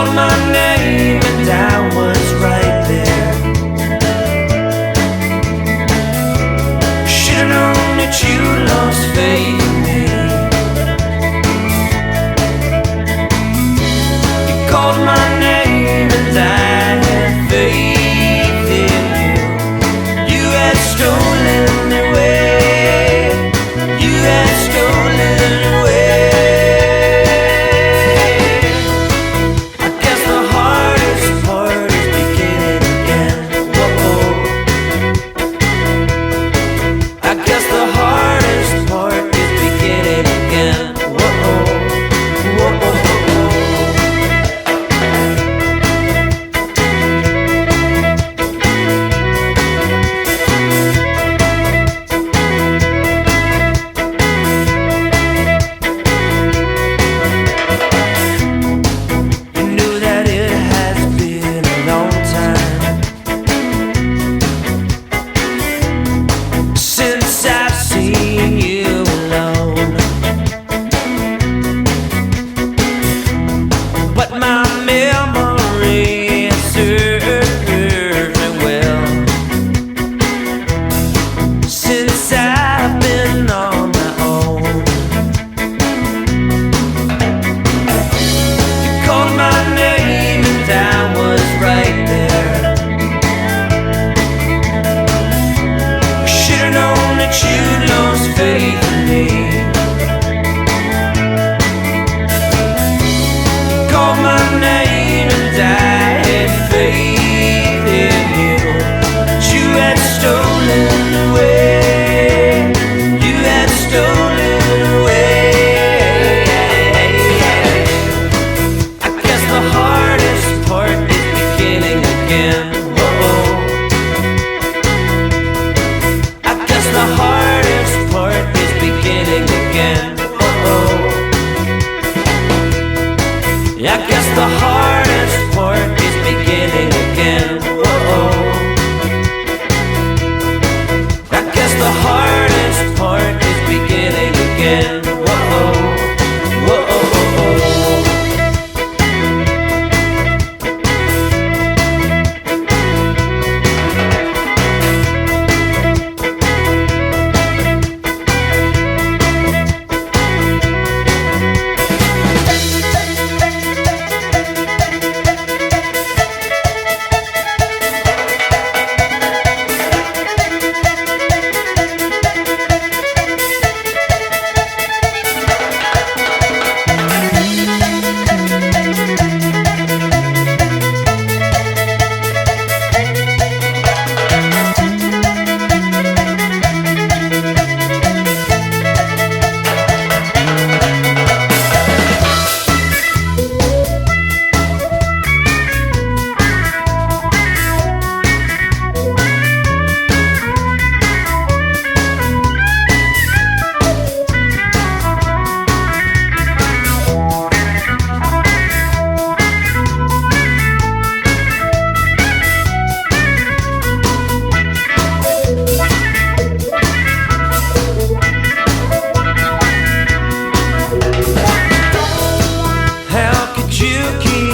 called my name and I was right there. Should've known that you lost faith in me. You called my name and I had faith in you. You had stolen away. You had stolen away. But my memory serves me well. Since I've been on my own, you called my name and I was right there. Should've known that you'd lost faith in me. My name and I had faith in you. But you had stolen away. You had stolen away. I guess the hardest part is beginning again. Whoa. I guess the hardest part is beginning again. Whoa. I guess the hardest part is beginning again. Whoa. I guess the hardest part is beginning again. Whoa. Whoa. You keep